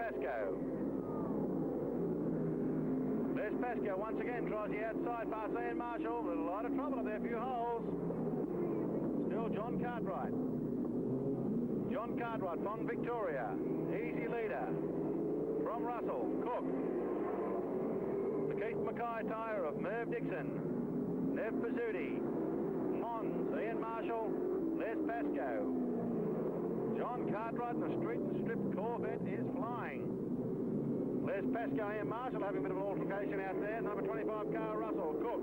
Pascoe. Les Pascoe once again tries the outside past Ian Marshall. There's a lot of trouble up there, a few holes. Still John Cartwright. John Cartwright from Victoria. Easy leader. From Russell, Cook. The Keith Mackay tyre of Merv Dixon. Nev Pizzuti. Mons, Ian Marshall, Les Pascoe. John Cartwright in the Street and Strip Corvette is flying. Les Pascoe, Ian Marshall having a bit of an altercation out there. Number 25 car, Russell, Cook,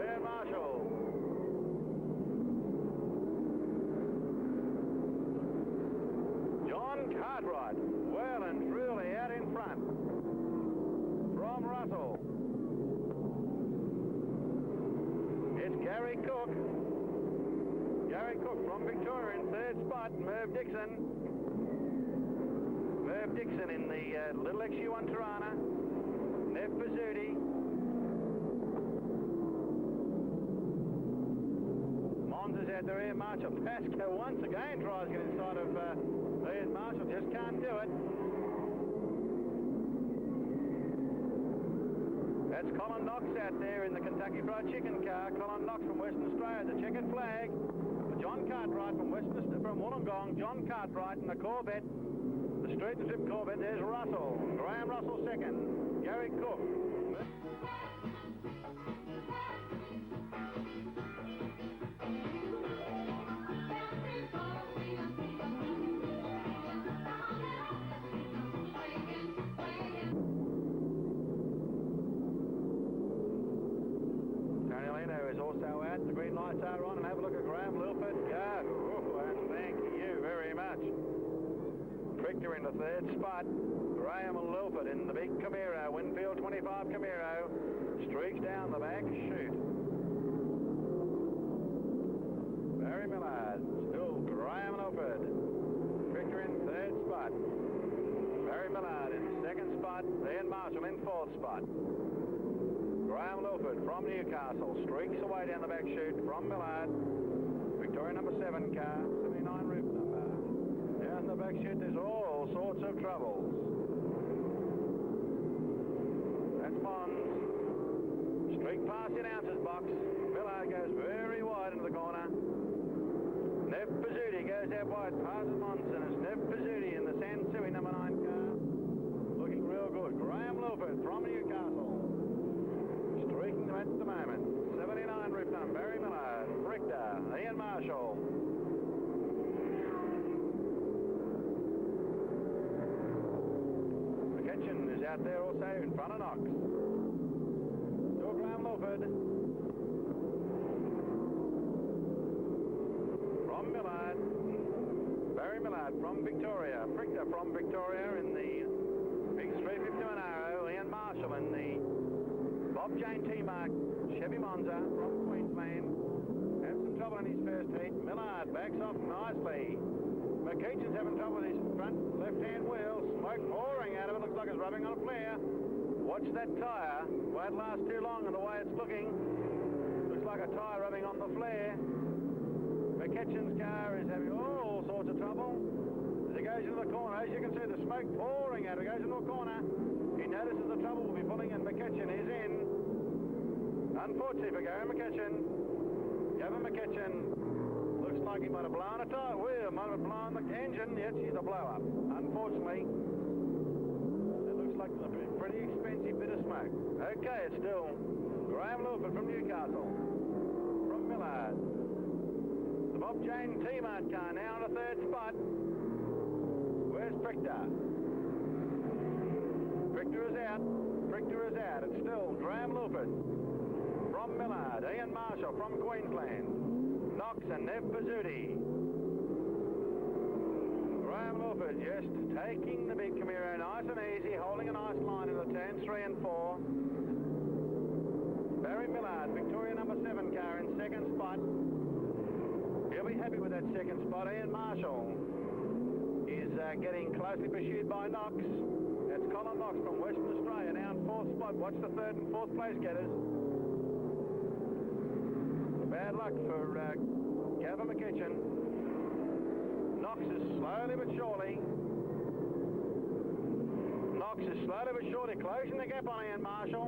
Ian Marshall. John Cartwright, well and truly out in front. From Russell. It's Gary Cook. Gary Cook from Victoria in third spot. Merv Dixon. Merv Dixon in the little XU1 Tirana. Nev Pizzuti. Mons is out there. Ian Marshall. Pascoe once again tries to get inside of Ian Marshall. Just can't do it. That's Colin Knox out there in the Kentucky Fried Chicken car. Colin Knox from Western Australia. The checkered flag. John Cartwright from Wollongong. John Cartwright in the Corvette. The Street and Strip Corvette. There's Russell. Graham Russell second. Gary Cook. Is also out. The green lights are on, and have a look at Graham Lilford. Go. Oh, and thank you very much. Trickter in the third spot. Graham Lilford in the big Camaro. Winfield 25 Camaro. Streaks down the back. Shoot. Barry Millard. Still Graham Lilford. Trickter in third spot. Barry Millard in second spot. Ian Marshall in fourth spot. Graham Lilford from Newcastle streaks away down the back chute from Millard. Victoria number 7 car, 79 roof number. Down the back chute there's all sorts of troubles. That's Mons. Streak past the announcer's box. Millard goes very wide into the corner. Nev Pizzuti goes out wide, passes Mons, and it's Nev Pizzuti in the Sansui number 9 car. Looking real good. Graham Lilford from Newcastle. Streaking them at the moment. 79 roof number. Barry Millard, Richter, Ian Marshall. McKitchen is out there also in front of Knox. Still Graham Lilford. From Millard. Barry Millard from Victoria. Richter from Victoria in the big 351 Arrow. Ian Marshall in the Bob Jane T-Mark, Chevy Monza from Queensland. Had some trouble in his first heat. Millard backs off nicely. McKeachin's having trouble with his front left-hand wheel. Smoke pouring out of it. Looks like it's rubbing on a flare. Watch that tyre. Won't last too long in the way it's looking. Looks like a tyre rubbing on the flare. McKeachin's car is having all sorts of trouble. As he goes into the corner, as you can see the smoke pouring out. He goes into a corner. He notices the trouble will be pulling in. McKitchen is in. Unfortunately for Gary McKitchen. Gavin McKitchen looks like he might have blown a tyre wheel, might have blown the engine. Yes, he's a blow up. Unfortunately, it looks like a pretty expensive bit of smoke. Okay, it's still Graham Lilford from Newcastle. From Millard. The Bob Jane T-Mart car now in the third spot. Where's Richter? Richter is out. Richter is out. It's still Graham Lilford from Millard. Ian Marshall from Queensland. Knox and Nev Pizzuti. Graham Lilford just taking the big Camaro nice and easy, holding a nice line in the turns 3 and 4. Barry Millard, Victoria number 7 car in second spot. He'll be happy with that second spot. Ian Marshall is getting closely pursued by Knox. That's Colin Knox from Western Australia now in fourth spot. Watch the third and fourth place getters. Bad luck for Gavin McKitchen. Knox is slowly but surely slowly but surely closing the gap on Ian Marshall.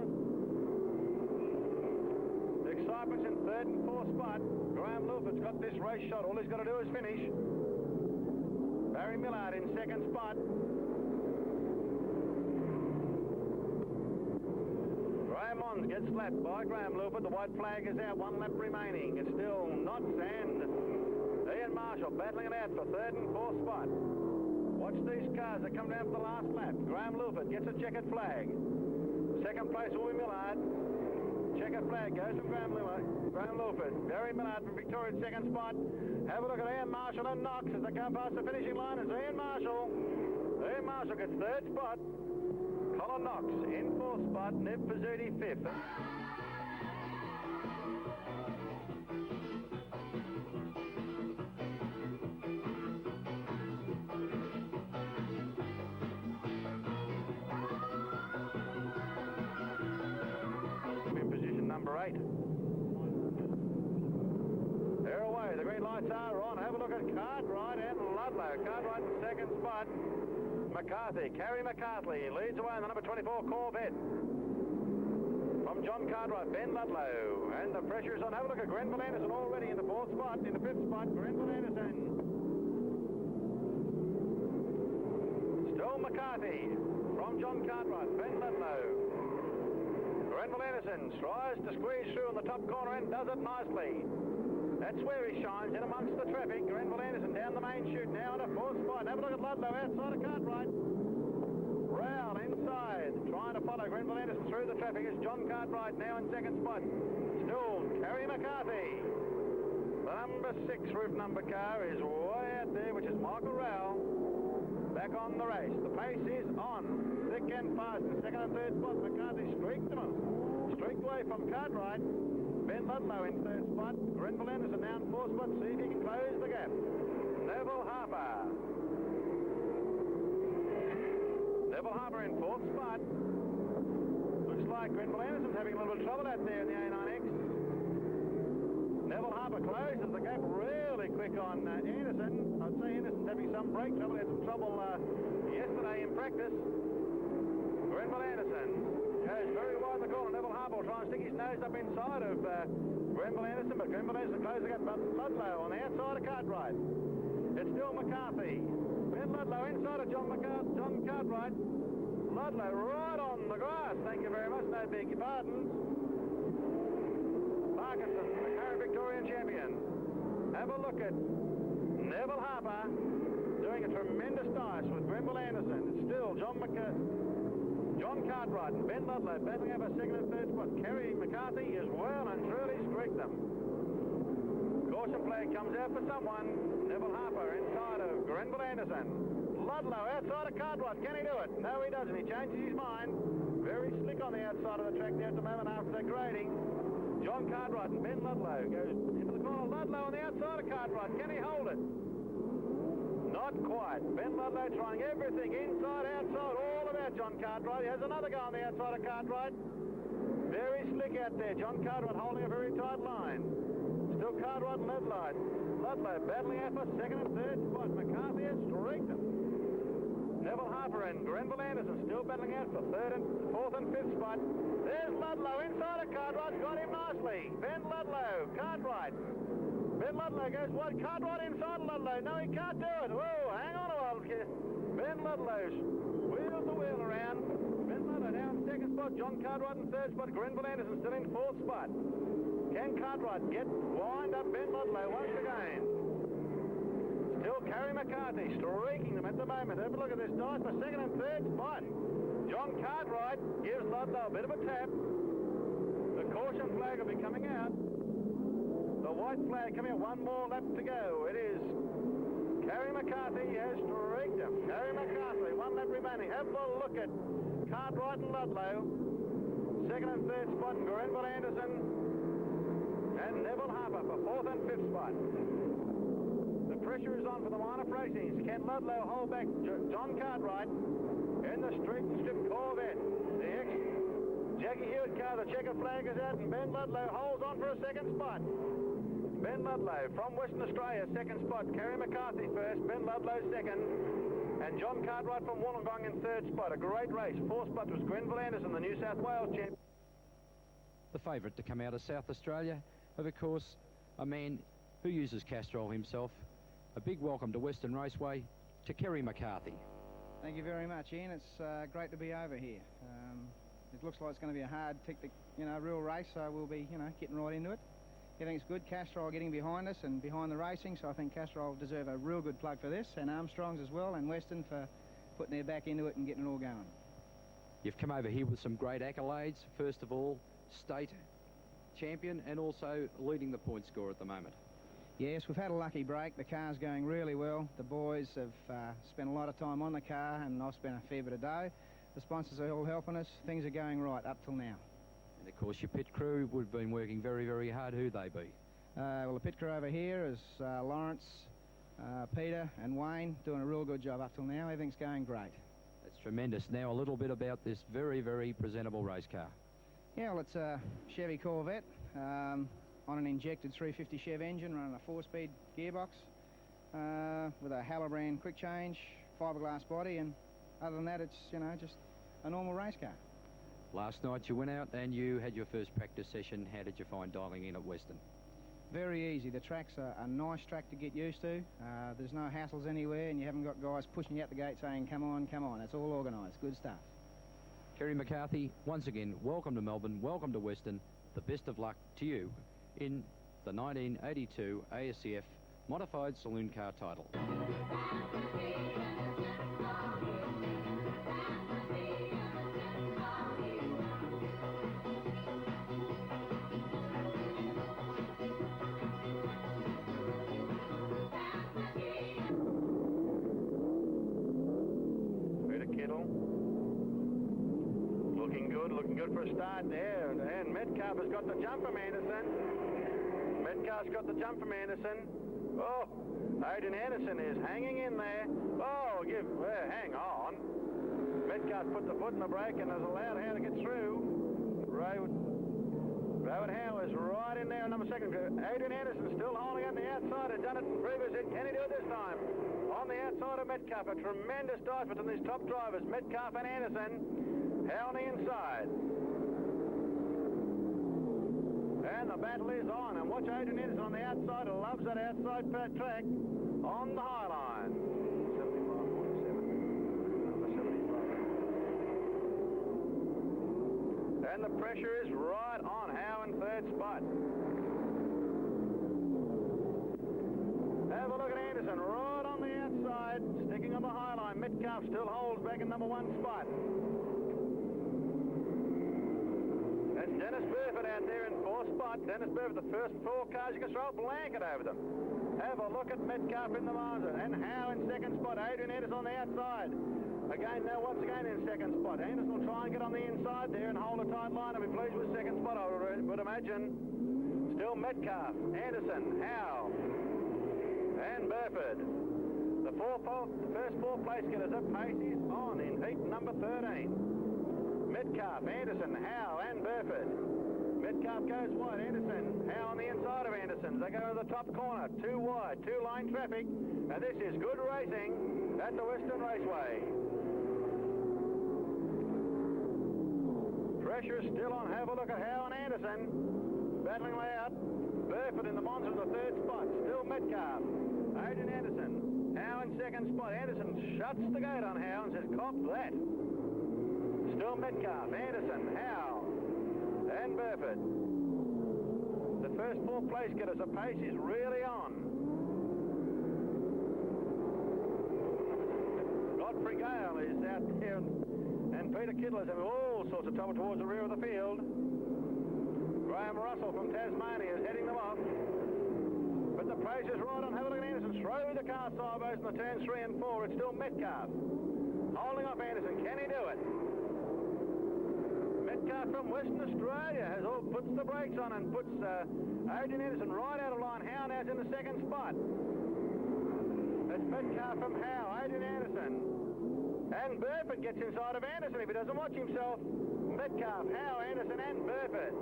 The excitement's in third and fourth spot. Graham Lilford's got this race shot. All he's got to do is finish. Barry Millard in second spot. Graham Mons gets slapped by Graham Lilford. The white flag is out. 1 lap remaining. It's still Knots and Ian Marshall battling it out for third and fourth spot. Watch these cars that come down for the last lap. Graham Lilford gets a checkered flag. Second place will be Millard. Checkered flag goes from Graham Lilford. Barry Millard from Victoria in second spot. Have a look at Ian Marshall and Knox as they go past the finishing line. As Ian Marshall gets third spot. Colin Knox in fourth spot. Nib Pizzuti fifth. Number 8. They're away. The green lights are on. Have a look at Cartwright and Ludlow. Cartwright in second spot. Kerry McCarthy leads away in the number 24 Corvette. From John Cartwright, Ben Ludlow. And the pressure's on. Have a look at Grenville Anderson already in the fourth spot. In the fifth spot, Grenville Anderson. Still McCarthy. From John Cartwright, Ben Ludlow. Grenville Anderson tries to squeeze through in the top corner and does it nicely. That's where he shines, in amongst the traffic. Grenville Anderson down the main chute, now in a fourth spot. Have a look at Ludlow outside of Cartwright. Rowell inside, trying to follow Grenville Anderson through the traffic is John Cartwright now in second spot. Still Kerry McCarthy. The number 6 roof number car is way out there, which is Michael Rowell. Back on the race. The pace is on. Thick and fast in second and third spot. McCarthy streaked away from Cartwright. Ben Ludlow in third spot. Grenville Anderson now in fourth spot. See if he can close the gap. Neville Harper in fourth spot. Looks like Grenville Anderson's having a little bit of trouble out there in the A9X. Neville Harper closes the gap really quick on Anderson. I'd say Anderson's having some brake trouble. He had some trouble yesterday in practice. Grenville Anderson goes very wide in the corner. Neville Harper will try and stick his nose up inside of Grenville Anderson, but Grenville Anderson closes the gap. But Ludlow on the outside of Cartwright. It's still McCarthy. Ben Ludlow inside of John Cartwright. Ludlow right on the grass. Thank you very much. No beg your pardons. Parkinson, the current Victorian champion. Have a look at Neville Harper doing a tremendous dice with Grenville Anderson. It's still John Cartwright and Ben Ludlow battling over second and third spot. Kerry McCarthy is well and truly streaked them. Caution flag comes out for someone. Neville Harper inside of Grenville Anderson. Ludlow outside of Cartwright. Can he do it? No, he doesn't. He changes his mind. Very slick on the outside of the track there at the moment after the grading. John Cartwright and Ben Ludlow goes into the corner. Ludlow on the outside of Cartwright. Can he hold it? Not quite. Ben Ludlow trying everything inside, outside, all about John Cartwright. He has another go on the outside of Cartwright. Very slick out there. John Cartwright holding a very tight line. Still Cartwright and Ludlow battling out for second and third spot. McCarthy has streaked them. Neville Harper and Grenville Anderson still battling out for fourth and fifth spot. There's Ludlow inside of Cartwright. Got him nicely. Ben Ludlow, Cartwright. Ben Ludlow goes wide. Cartwright inside of Ludlow. No, he can't do it. Whoa, hang on a while. Ben Ludlow wheels the wheel around. Ben Ludlow now in second spot. John Cartwright in third spot. Grenville Anderson still in fourth spot. Can Cartwright get wind up Ben Ludlow once again? Still Kerry McCarthy streaking them at the moment. Have a look at this dice for second and third spot. John Cartwright gives Ludlow a bit of a tap. The caution flag will be coming out. The white flag coming out. One more lap to go. It is Kerry McCarthy has streaked him. Kerry McCarthy, 1 lap remaining. Have a look at Cartwright and Ludlow. Second and third spot, Grenville Anderson and Neville Harper for fourth and fifth spot. The pressure is on for the line of racings. Can Ludlow hold back John Cartwright in the strip Corvette? The ex-Jackie Hewitt car, the checker flag is out, and Ben Ludlow holds on for a second spot. Ben Ludlow from Western Australia, second spot. Kerry McCarthy first, Ben Ludlow second. And John Cartwright from Wollongong in third spot. A great race. Fourth spot was Grenville Anderson, the New South Wales champion. The favourite to come out of South Australia, of course, a man who uses Castrol himself. A big welcome to Western Raceway to Kerry McCarthy. Thank you very much, Ian. It's great to be over here. It looks like it's going to be a hard, real race, so we'll be, getting right into it. Everything's good. Castrol getting behind us and behind the racing, so I think Castrol deserve a real good plug for this, and Armstrong's as well, and Western for putting their back into it and getting it all going. You've come over here with some great accolades. First of all, state champion and also leading the point score at the moment. Yes, we've had a lucky break. The car's going really well. The boys have spent a lot of time on the car, and I've spent a fair bit of dough. The sponsors are all helping us. Things are going right up till now. And of course your pit crew would have been working very, very hard. Who they be? Well, the pit crew over here is Lawrence, Peter and Wayne, doing a real good job up till now. Everything's going great. That's tremendous. Now a little bit about this very, very presentable race car. Yeah, well, it's a Chevy Corvette on an injected 350 Chev engine running a 4-speed gearbox with a Halloran quick change, fiberglass body, and other than that, it's, just a normal race car. Last night you went out and you had your first practice session. How did you find dialing in at Western? Very easy. The track's a nice track to get used to. There's no hassles anywhere, and you haven't got guys pushing you out the gate saying, come on, come on. It's all organised. Good stuff. Kerry McCarthy, once again, welcome to Melbourne, welcome to Western. The best of luck to you in the 1982 ASCF Modified Saloon Car title. Looking good for a start there, and Metcalf has got the jump from Anderson. Metcalf's got the jump from Anderson. Oh, Aidan Anderson is hanging in there. Oh, hang on. Metcalf put the foot in the brake and has allowed Howe to get through. Rayward Howe is right in there in number 2. Aidan Anderson still holding on the outside. Has done it previously. Can he do it this time? On the outside of Metcalf, a tremendous dive between these top drivers, Metcalf and Anderson. Howe on the inside. And the battle is on. And watch Adrian Anderson on the outside. Loves that outside track on the high line. 75, 47. And the pressure is right on Howe in third spot. Have a look at Anderson right on the outside, sticking on the high line. Metcalf still holds back in number 1 spot. That's Dennis Burford out there in 4th spot. Dennis Burford, the first 4 cars, you can throw a blanket over them. Have a look at Metcalf in the Mazda, and Howe in 2nd spot. Adrian Anderson on the outside. Again, now once again in 2nd spot. Anderson will try and get on the inside there and hold a tight line and be pleased with 2nd spot, I would imagine. Still Metcalf, Anderson, Howe, and Burford. The first 4 place getters at pace is on in heat number 13. Metcalf, Anderson, Howe, and Burford. Metcalf goes wide. Anderson, Howe on the inside of Anderson. They go to the top corner. 2 wide, 2-lane traffic. And this is good racing at the Western Raceway. Pressure still on. Have a look at Howe and Anderson. Battling way out. Burford in the Monza in the 3rd spot. Still Metcalf. Adrian Anderson. Howe in 2nd spot. Anderson shuts the gate on Howe and says, cop that. Still Metcalf, Anderson, Howe, and Burford. The first 4 place getters, the pace is really on. Godfrey Gale is out there, and Peter Kittler's having all sorts of trouble towards the rear of the field. Graham Russell from Tasmania is heading them off. But the pace is right on. Have a look at Anderson. Throw the car sideways in the turns 3 and 4. It's still Metcalf. Holding off Anderson. Can he do it? Metcalf from Western Australia puts the brakes on and puts Adrian Anderson right out of line. Howe now's in the 2nd spot. That's Metcalf from Howe, Adrian Anderson. And Burford gets inside of Anderson if he doesn't watch himself. Metcalf, Howe, Anderson, and Burford.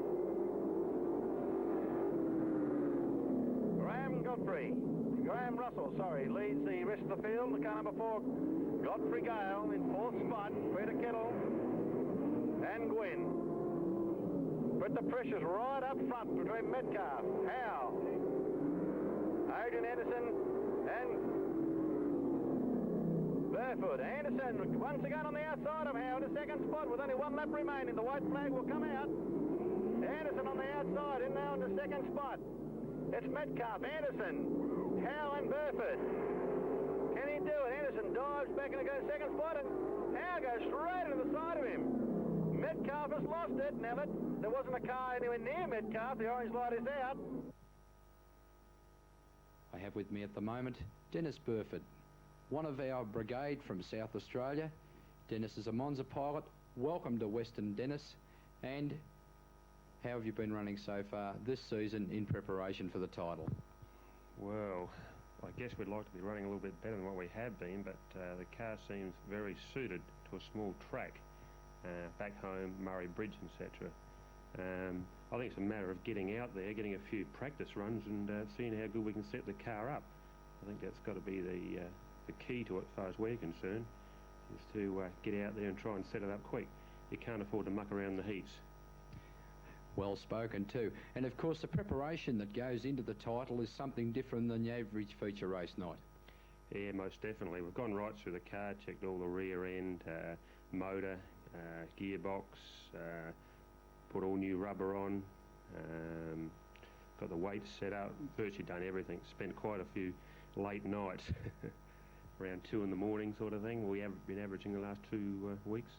Graham Russell, leads the rest of the field. The car number 4, Godfrey Gale in fourth spot. Peter Kittle and Gwynn. But the pressure's right up front between Metcalf, Howe, Adrian Anderson and Burfoot. Anderson once again on the outside of Howe in the second spot with only one lap remaining. The white flag will come out. Anderson on the outside, in now in the second spot. It's Metcalf, Anderson, Howe and Burfoot. Can he do it? Anderson dives back and goes second spot, and Howe goes straight into the side of him. Metcalf has lost it. Now there wasn't a car anywhere near Metcalf. The orange light is out. I have with me at the moment Dennis Burfoot, one of our brigade from South Australia. Dennis is a Monza pilot. Welcome to Western, Dennis. And how have you been running so far this season in preparation for the title? Well, I guess we'd like to be running a little bit better than what we have been, but the car seems very suited to a small track, back home, Murray Bridge, etc. I think it's a matter of getting out there, getting a few practice runs and seeing how good we can set the car up. I think that's got to be the key to it as far as we're concerned, is to get out there and try and set it up quick. You can't afford to muck around the heats. Well spoken too. And of course the preparation that goes into the title is something different than the average feature race night. Yeah, most definitely. We've gone right through the car, checked all the rear end, motor, gearbox, put all new rubber on, got the weights set up, virtually done everything. Spent quite a few late nights, around 2 in the morning sort of thing. We've been averaging the last 2 weeks.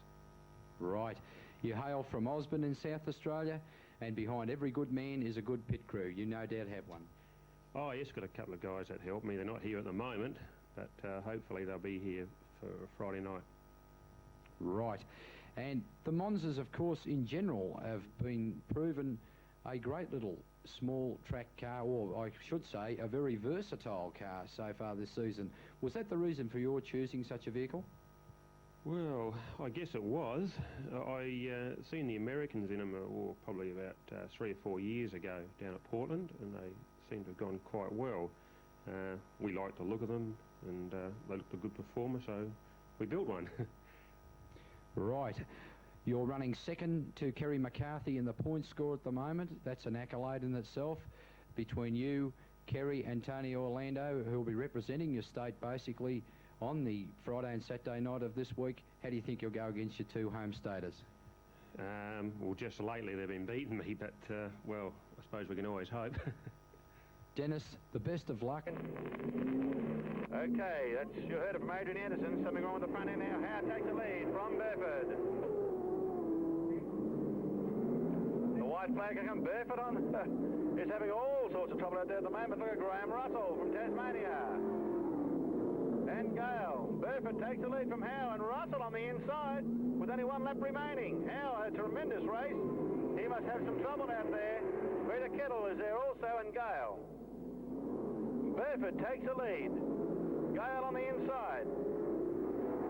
Right. You hail from Osborne in South Australia, and behind every good man is a good pit crew. You no doubt have one. Oh yes, got a couple of guys that help me. They're not here at the moment, but hopefully they'll be here for Friday night. Right. And the Monzas, of course, in general, have been proven a great little small track car, or I should say a very versatile car so far this season. Was that the reason for your choosing such a vehicle? Well, I guess it was. I seen the Americans in them probably about 3 or 4 years ago down at Portland, and they seem to have gone quite well. We liked the look of them, and they looked a good performer, so we built one. Right. You're running second to Kerry McCarthy in the point score at the moment. That's an accolade in itself. Between you, Kerry and Tony Orlando, who will be representing your state basically on the Friday and Saturday night of this week, how do you think you'll go against your two home staters? Well, just lately they've been beating me, but, well, I suppose we can always hope. Dennis, the best of luck. Okay, you heard it from Adrian Anderson. Something wrong with the front end now. Howe takes the lead from Burford. The white flag can come. Burford is having all sorts of trouble out there at the moment. Look at Graham Russell from Tasmania. And Gale. Burford takes the lead from Howe, and Russell on the inside with only 1 lap remaining. Howe had a tremendous race. He must have some trouble out there. Peter Kittle is there also, and Gale. Burford takes the lead. Gale on the inside.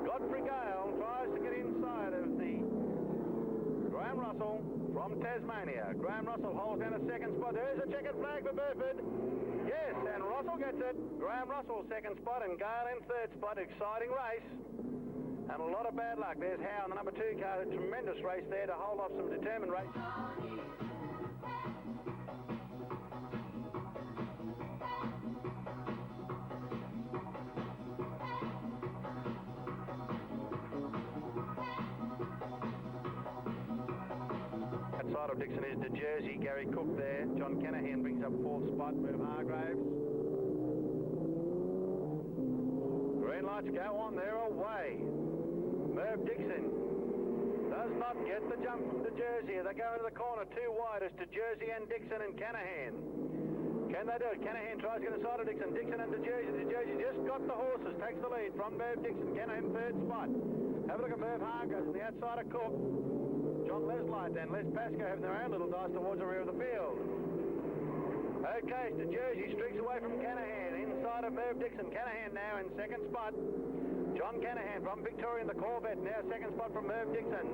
Godfrey Gale tries to get inside of the Graham Russell from Tasmania. Graham Russell holds down a second spot. There's a checkered flag for Burford. Yes, and Russell gets it. Graham Russell second spot and Gale in third spot. Exciting race. And a lot of bad luck. There's Howe in the number 2 car. A tremendous race there to hold off some determined race. Outside of Dixon is the Jersey, Gary Cook there. John Canahan brings up 4th spot, Merv Hargraves. Green lights go on, they're away. Merv Dixon does not get the jump from the Jersey. They go into the corner too wide as to Jersey and Dixon and Canahan. Can they do it? Canahan tries to get inside of Dixon. Dixon and the Jersey just got the horses, takes the lead from Merv Dixon. Canahan 3rd spot. Have a look at Merv Hargraves on the outside of Cook. John Leslight and Les Pascoe having their own little dice towards the rear of the field. Okay, the Jersey streaks away from Canahan inside of Merv Dixon. Canahan now in 2nd spot. John Canahan from Victoria in the Corvette, now 2nd spot from Merv Dixon.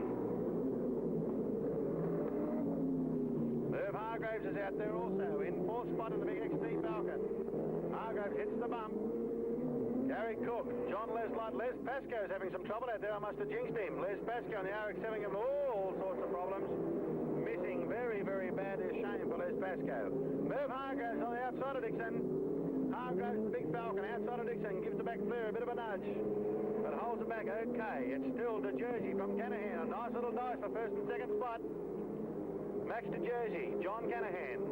Merv Hargraves is out there also in 4th spot in the big XT Falcon. Hargraves hits the bump. Gary Cook, John Leslight, Les Pascoe's having some trouble out there. I must have jinxed him. Les Pascoe and the RX having all sorts of problems. Missing very, very bad. A shame for Les Pascoe. Merv Hargraves on the outside of Dixon. Hargraves, the big Falcon, outside of Dixon, gives the back clear a bit of a nudge, but holds it back okay. It's still De Jersey from Canahan. A nice little dice for first and second spot. Max De Jersey, John Canahan.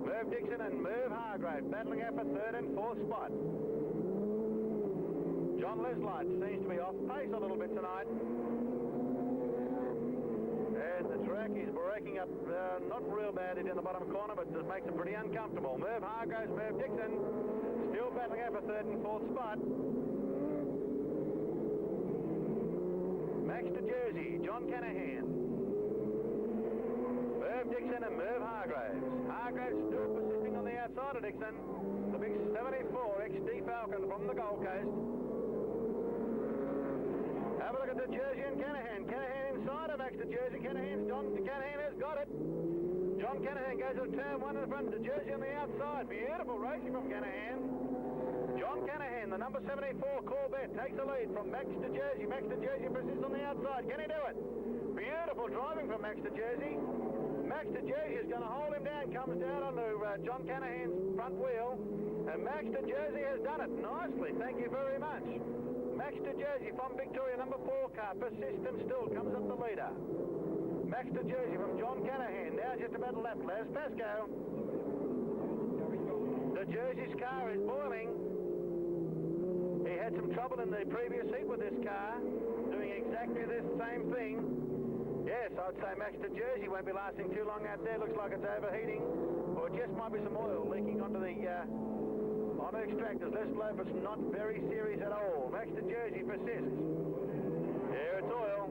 Merv Dixon and Merv Hargraves battling out for third and fourth spot. John Leslight seems to be off pace a little bit tonight. And the track is breaking up, not real bad in the bottom corner, but just makes it pretty uncomfortable. Merv Hargraves, Merv Dixon, still battling out for third and fourth spot. Max De Jersey, John Canahan. Merv Dixon and Merv Hargraves. Hargraves still persisting on the outside of Dixon. The big 74 XD Falcon from the Gold Coast. Have a look at De Jersey and Canahan. Canahan inside of Max De Jersey. John Canahan has got it. John Canahan goes to turn one in the front. De Jersey on the outside. Beautiful racing from Canahan. John Canahan, the number 74 Corvette, takes the lead from Max De Jersey. Max De Jersey persists on the outside. Can he do it? Beautiful driving from Max De Jersey. Max De Jersey is going to hold him down. Comes down onto John Canahan's front wheel. And Max De Jersey has done it nicely. Thank you very much. Max De Jersey from Victoria, number 4 car, persistent still, comes up the leader. Max De Jersey from John Canahan, now just about left, Les Pascoe. De Jersey's car is boiling. He had some trouble in the previous heat with this car, doing exactly this same thing. Yes, I'd say Max De Jersey won't be lasting too long out there. Looks like it's overheating, or it just might be some oil leaking onto the extractors. Let's hope it's not very serious at all. Max De Jersey persists. Here it's oil.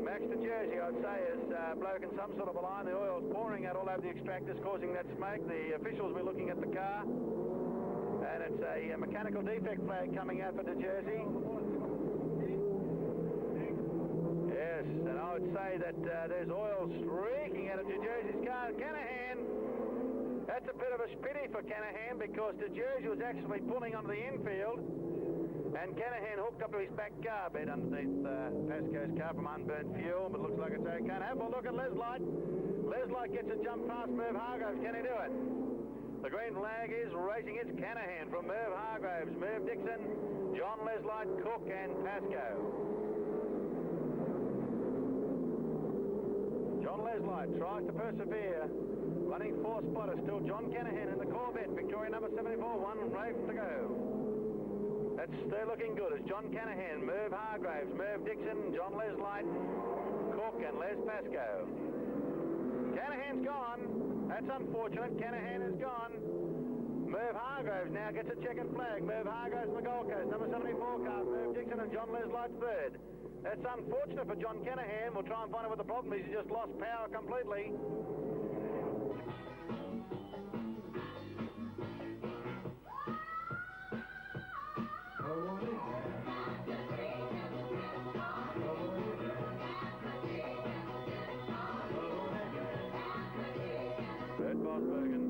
Max De Jersey, I'd say, is bloke in some sort of a line. The oil's pouring out all over the extractors, causing that smoke. The officials will be looking at the car, and it's a mechanical defect flag coming out for De Jersey. Yes, and I would say that there's oil streaking out of De Jersey's car. Canahan, that's a bit of a spitty for Canahan, because De Jersey was actually pulling onto the infield, and Canahan hooked up to his back car bed underneath Pascoe's car from unburnt fuel, but looks like it's okay. Have a look at Leslight. Leslight gets a jump past Merv Hargraves. Can he do it? The green flag is racing. It's Canahan from Merv Hargraves, Merv Dixon, John Leslight, Cook and Pascoe. John Leslight tries to persevere. Running 4th spotter, still John Canahan in the Corvette. Victoria number 74, 1 race to go. They're looking good. It's John Canahan, Merv Hargraves, Merv Dixon, John Leslight, Cook and Les Pascoe. Canahan's gone. That's unfortunate. Canahan is gone. Merv Hargraves now gets a checkered flag. Merv Hargraves from the Gold Coast, number 74 car. Merv Dixon and John Leslight third. That's unfortunate for John Canahan. We'll try and find out what the problem is. He's just lost power completely. Bert Bosbergen,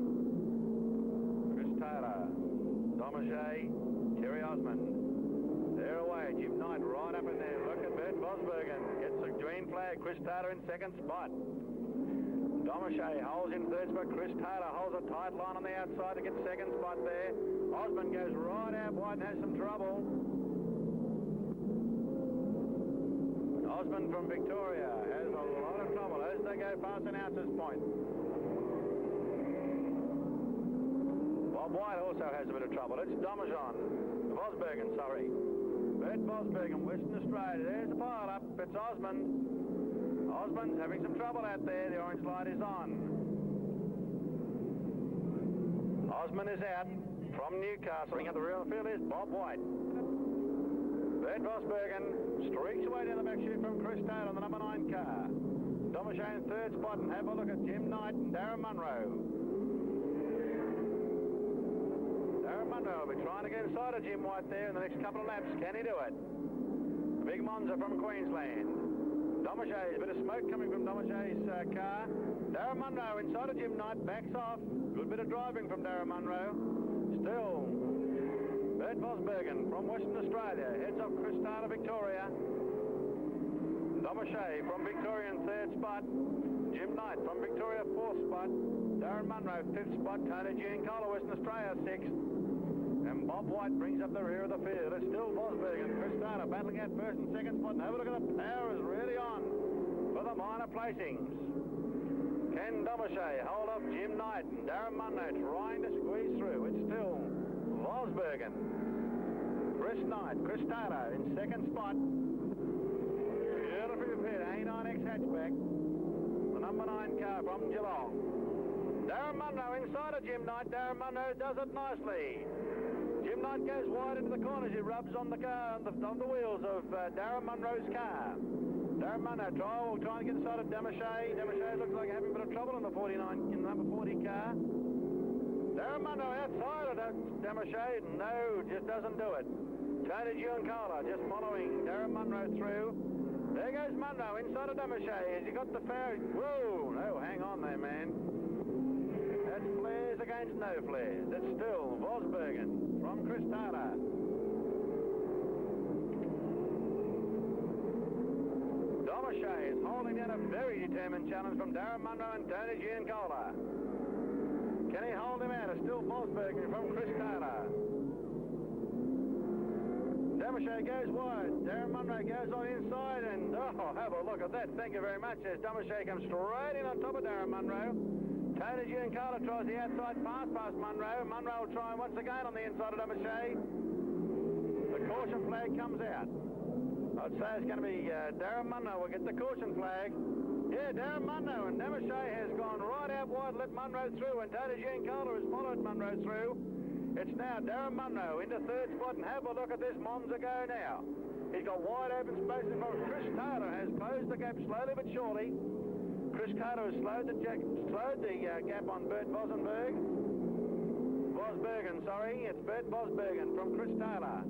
Chris Taylor, Domaget, Terry Osmond. They're away. Jim Knight right up in there. Look at Bert Bosbergen. Gets a green flag. Chris Taylor in second spot. Domaget holds in third spot. Chris Taylor holds a tight line on the outside to get second spot there. Osmond goes right out wide and has some trouble. Osmond from Victoria has a lot of trouble as they go past announcer's point. Bob White also has a bit of trouble. It's Bosbergen, sorry. Bert Bosbergen, Western Australia. There's the pile up. It's Osmond. Osmond's having some trouble out there. The orange light is on. Osmond is out from Newcastle. At the rear field is Bob White. Bert Bosbergen streaks away down the back chute from Chris Taylor on the number 9 car. Domaget in third spot, and have a look at Jim Knight and Darren Munro. Darren Munro will be trying to get inside of Jim White there in the next couple of laps. Can he do it? The big Monza from Queensland. Domichet's, bit of smoke coming from Domichet's car. Darren Munro inside of Jim Knight, backs off. Good bit of driving from Darren Munro. Still, Bert Vosbergen from Western Australia heads off Chris Taylor, Victoria. Domichet from Victoria in third spot. Jim Knight from Victoria, fourth spot. Darren Munro, fifth spot. Tony Giancola, Western Australia, sixth. And Bob White brings up the rear of the field. It's still Vosbergen. Chris Taylor battling out first and second spot. And have a look at the power is really on for the minor placings. Ken Domichet hold off Jim Knight and Darren Munro trying to squeeze through. It's still Vosbergen. Chris Knight, Chris Taylor in second spot. Beautifully prepared A9X hatchback. The number 9 car from Geelong. Darren Munro inside of Jim Knight. Darren Munro does it nicely. Jim Knight goes wide into the corners. He rubs on the car, on the wheels of Darren Munro's car. Darren Munro will try and get inside of Domichet. Domichet looks like having a bit of trouble in the 49, in the number 40 car. Darren Munro outside of Domichet. No, just doesn't do it. Tony Giancola just following Darren Munro through. There goes Munro inside of Domichet. Has he got the fair? Whoa, no, hang on there, man. That's flares against no flares. It's still Vosbergen from Chris Taylor. Domichet is holding down a very determined challenge from Darren Munro and Tony Giancola. Can he hold him out? It's still Vosbergen from Chris Taylor. Domichet goes wide. Darren Munro goes on inside and, oh, have a look at that. Thank you very much. As Domichet comes straight in on top of Darren Munro. Tony Giancola tries the outside pass past Munro. Munro will try once again on the inside of Domichet. The caution flag comes out. I'd say it's going to be Darren Munro will get the caution flag. Yeah, Darren Munro, and Domichet has gone right out wide, let Munro through, and Tony Giancola has followed Munro through. It's now Darren Munro into third spot, and have a look at this Monza go now. He's got wide open spaces from Chris Taylor, has closed the gap slowly but surely. Chris Taylor has slowed the gap on Bert Vosbergen, sorry. It's Bert Vosbergen from Chris Taylor.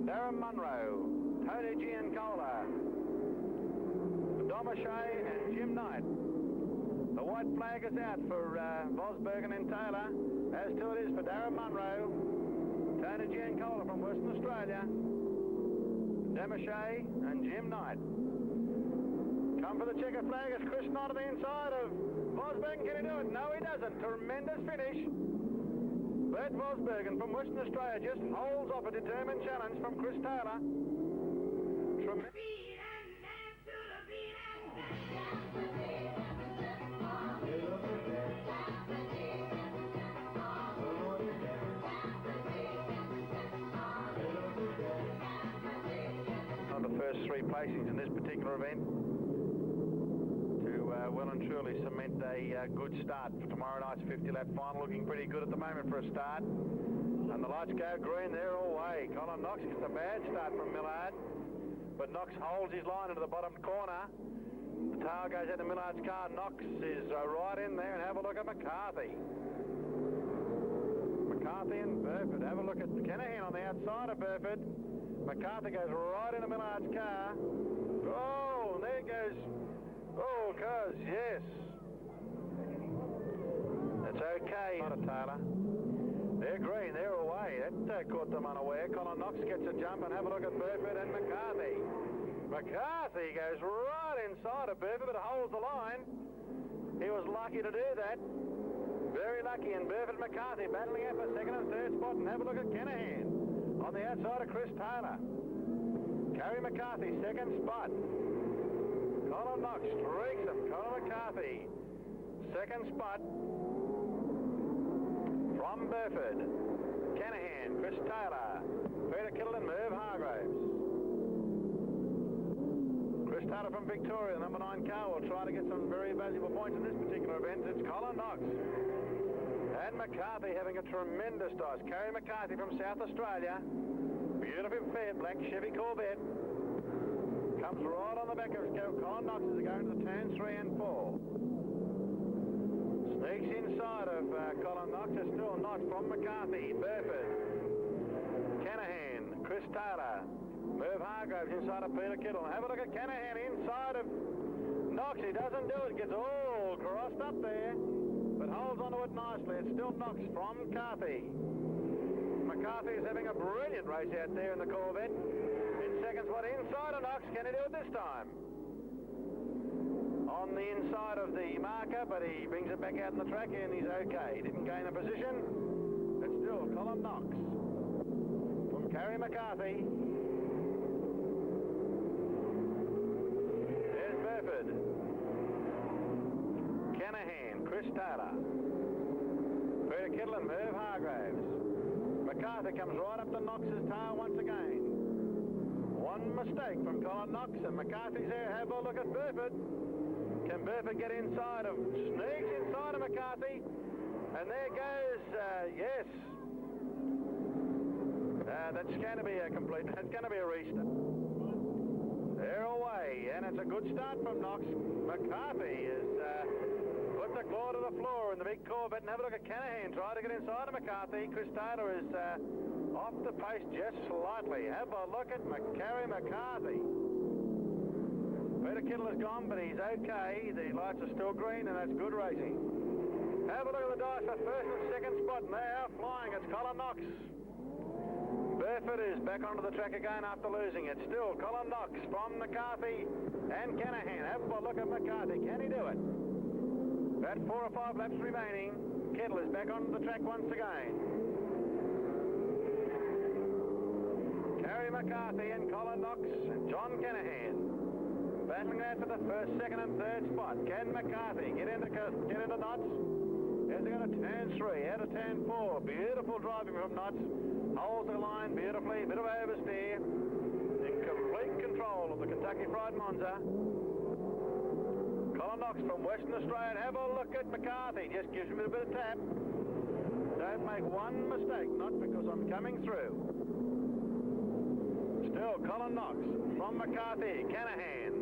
Darren Munro, Tony Giancola, Domichet and Jim Knight. The white flag is out for Vosbergen and Taylor, as to it is for Darren Munro, Tony Giancola from Western Australia, Domichet and Jim Knight. Come for the checker flag. It's Chris Knight on the inside of Vosbergen. Can he do it? No, he doesn't. Tremendous finish. Bert Vosbergen from Western Australia just holds off a determined challenge from Chris Taylor. One of the first three placings in this particular event to well and truly cement a good start for tomorrow night's 50-lap final. Looking pretty good at the moment for a start. And the lights go green there all way. Colin Knox gets a bad start from Millard, but Knox holds his line into the bottom corner. The tail goes out to Millard's car. Knox is right in there, and have a look at McCarthy. McCarthy and Burford. Have a look at Kenahan on the outside of Burford. McCarthy goes right into Millard's car. Oh, there goes. Oh, cuz, yes. That's okay. Not a Taylor. They're green, they're away. That caught them unaware. Colin Knox gets a jump, and have a look at Burford and McCarthy. McCarthy goes right inside of Burford, but holds the line. He was lucky to do that. Very lucky, and Burford and McCarthy battling out for second and third spot, and have a look at Kenahan on the outside of Chris Taylor. Kerry McCarthy, second spot. Colin Knox streaks him. Colin McCarthy, second spot. From Burford, Kenahan, Chris Taylor, Peter Kittle and Merv Hargraves. Chris Taylor from Victoria, the number 9 car, will try to get some very valuable points in this particular event. It's Colin Knox. And McCarthy having a tremendous toss. Kerry McCarthy from South Australia. Beautifully fair black Chevy Corvette. Comes right on the back of Colin Knox as they go into the turn 3 and 4. Sneaks inside of Colin Knox. Is still not from McCarthy. Burford, Kenahan, Chris Taylor, Merv Hargraves inside of Peter Kittle. Have a look at Canahan inside of Knox. He doesn't do it. Gets all crossed up there, but holds onto it nicely. It's still Knox from McCarthy. McCarthy is having a brilliant race out there in the Corvette. In second spot inside of Knox. Can he do it this time? On the inside of the marker, but he brings it back out on the track and he's okay. Didn't gain a position. It's still Colin Knox from Kerry McCarthy. There's Burford. Canahan, Chris Taylor, Peter Kittle and Merv Hargraves. McCarthy comes right up to Knox's tail once again. One mistake from Colin Knox and McCarthy's there. Have a look at Burford. Can Burford get inside of, sneaks inside of McCarthy, and there goes, yes. That's going to be a complete, that's going to be a restart. They're away, and it's a good start from Knox. McCarthy has put the claw to the floor in the big Corvette, and have a look at Canahan, try to get inside of McCarthy. Chris Taylor is off the pace just slightly. Have a look at Kerry McCarthy. Peter Kittle is gone, but he's okay. The lights are still green, and that's good racing. Have a look at the dice for first and second spot, and they are flying. It's Colin Knox. Burford is back onto the track again after losing. It's still Colin Knox from McCarthy and Canahan. Have a look at McCarthy. Can he do it? About 4 or 5 laps remaining. Kittle is back onto the track once again. Kerry McCarthy and Colin Knox and John Canahan battling out for the first, second and third spot. Can McCarthy get into Knots? As they go to turn 3, out of turn 4. Beautiful driving from Knots. Holds the line beautifully, bit of oversteer. In complete control of the Kentucky Fried Monza. Colin Knox from Western Australia. Have a look at McCarthy. Just gives him a bit of tap. Don't make one mistake, not because I'm coming through. Still Colin Knox from McCarthy. Canahan.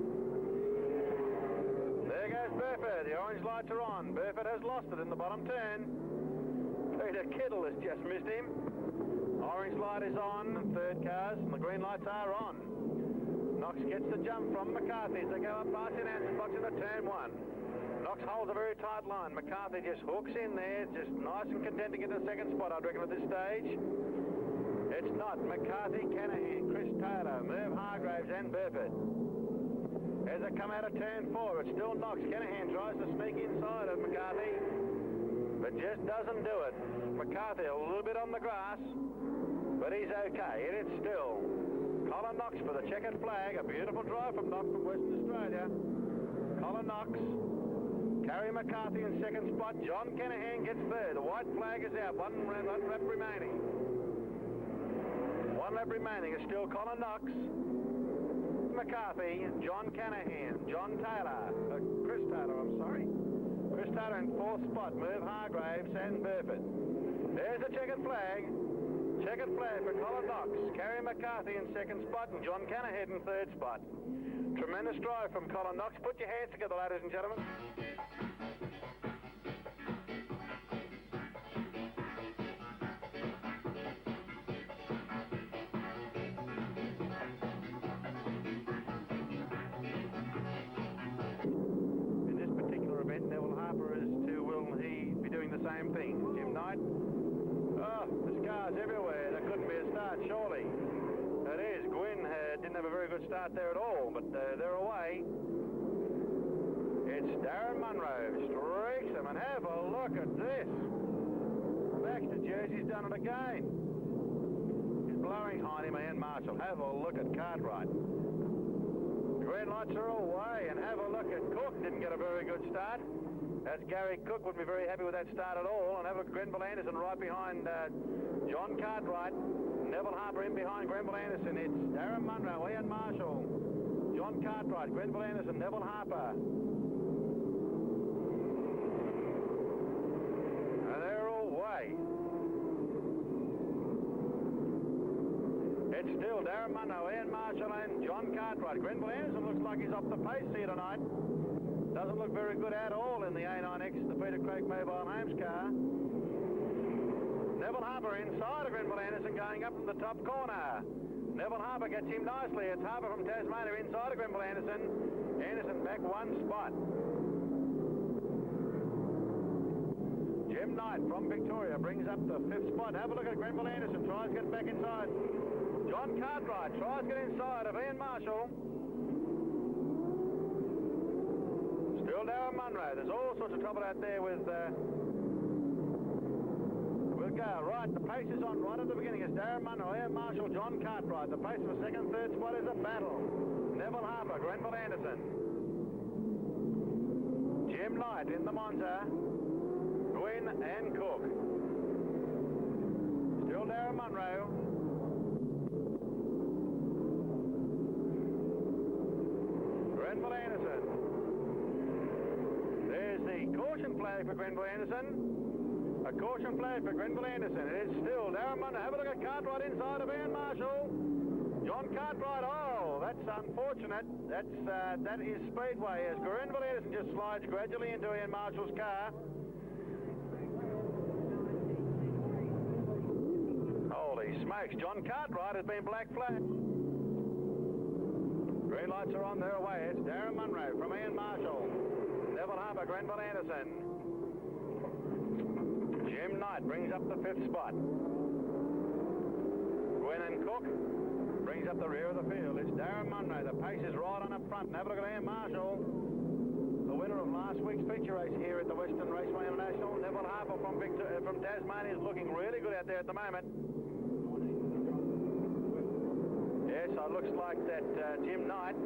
There goes Burford. The orange lights are on. Burford has lost it in the bottom turn. Peter Kittle has just missed him. Orange light is on, third cars, and the green lights are on. Knox gets the jump from McCarthy as they go up past the Nansen box into turn 1. Knox holds a very tight line. McCarthy just hooks in there, just nice and content to get the second spot, I'd reckon, at this stage. It's not. McCarthy, Canahan, Chris Taylor, Merv Hargraves and Burford. As they come out of turn 4, it's still Knox. Canahan tries to sneak inside of McCarthy, but just doesn't do it. McCarthy a little bit on the grass, but he's okay, and it's still Colin Knox for the checkered flag. A beautiful drive from Knox from Western Australia. Colin Knox, Kerry McCarthy in second spot. John Canahan gets third. The white flag is out. One lap remaining. 1 lap remaining. It's still Colin Knox, McCarthy, John Canahan, John Taylor, Chris Taylor, I'm sorry. Chris Taylor in fourth spot. Merv Hargraves and Burford. There's a checkered flag. Checkered flag for Colin Knox. Kerry McCarthy in second spot and John Canahan in third spot. Tremendous drive from Colin Knox. Put your hands together, ladies and gentlemen. In this particular event, Neville Harper is to, will he be doing the same thing? Jim Knight? Oh, there's cars everywhere. That couldn't be a start, surely. It is. Gwyn didn't have a very good start there at all, but they're away. It's Darren Munro. Streaks them, and have a look at this. Baxter Jersey's done it again. He's blowing Heine and Marshall. Have a look at Cartwright. The green lights are away, and have a look at Cook. Didn't get a very good start. As Gary Cook wouldn't be very happy with that start at all. And have a Grenville Anderson right behind John Cartwright. Neville Harper in behind Grenville Anderson. It's Darren Munro, Ian Marshall, John Cartwright, Grenville Anderson, Neville Harper. And they're all away. It's still Darren Munro, Ian Marshall and John Cartwright. Grenville Anderson looks like he's off the pace here tonight. Doesn't look very good at all in the A9X, the Peter Craig Mobile Homes car. Neville Harper inside of Grenville Anderson going up from the top corner. Neville Harper gets him nicely. It's Harper from Tasmania inside of Grenville Anderson. Anderson back one spot. Jim Knight from Victoria brings up the 5th spot. Have a look at Grenville Anderson. Tries to get back inside. John Cartwright tries to get inside of Ian Marshall. Still Darren Munro. There's all sorts of trouble out there with... We'll go. Right, the pace is on right at the beginning. It's Darren Munro, Ian Marshall, John Cartwright. The pace for second, third spot is a battle. Neville Harper, Grenville Anderson. Jim Knight in the Monza. Gwynn and Cook. Still Darren Munro. Grenville Anderson. There's the caution flag for Grenville Anderson. A caution flag for Grenville Anderson. It is still Darren Munro. Have a look at Cartwright inside of Ian Marshall. John Cartwright. Oh, that's unfortunate. That is Speedway as Grenville Anderson just slides gradually into Ian Marshall's car. Holy smokes, John Cartwright has been black flagged. Green lights are on, they're away. It's Darren Munro from Ian Marshall. Neville Harper, Grenville Anderson. Jim Knight brings up the 5th spot. Gwynn and Cook brings up the rear of the field. It's Darren Munro. The pace is right on up front. And have a look at Ian Marshall, the winner of last week's feature race here at the Western Raceway International. Neville Harper from Tasmania is looking really good out there at the moment. Yes, so it looks like that Jim Knight's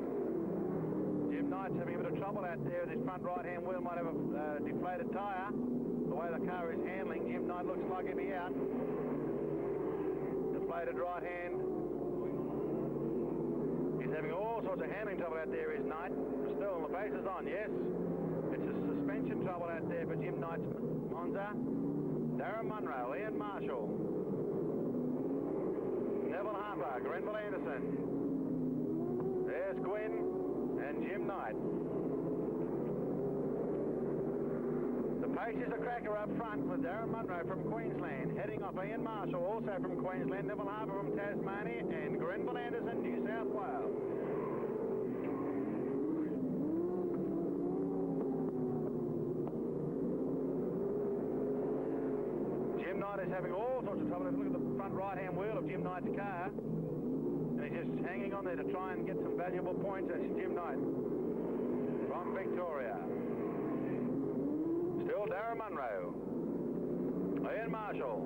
having a bit of trouble out there with his front right-hand wheel. Might have a deflated tyre. The way the car is handling, Jim Knight looks like he'll be out. Deflated right hand. He's having all sorts of handling trouble out there, is Knight. Still, the pace is on, yes. It's a suspension trouble out there for Jim Knight's Monza. Darren Munro, Ian Marshall. Neville Harper, Grenville Anderson. There's Gwynn and Jim Knight. The pace is a cracker up front with Darren Munro from Queensland, heading off Ian Marshall, also from Queensland, Neville Harper from Tasmania, and Grenville Anderson, New South Wales. Jim Knight is having all sorts of trouble. Look at the front right-hand wheel of Jim Knight's car. And he's just hanging on there to try and get some valuable points. That's Jim Knight from Victoria. Still Darren Munro, Ian Marshall,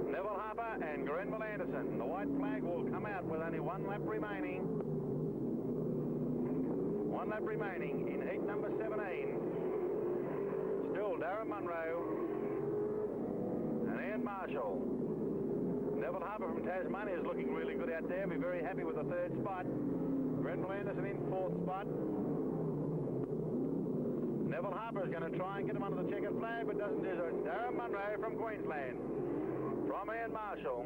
Neville Harper and Grenville Anderson. The white flag will come out with only 1 lap remaining. 1 lap remaining in heat number 17. Still Darren Munro and Ian Marshall. Neville Harper from Tasmania is looking really good out there. We're very happy with the 3rd spot. Grenville Anderson in 4th spot. Neville Harper is going to try and get him under the checkered flag, but doesn't do so. It's Darren Munro from Queensland. From Ian Marshall.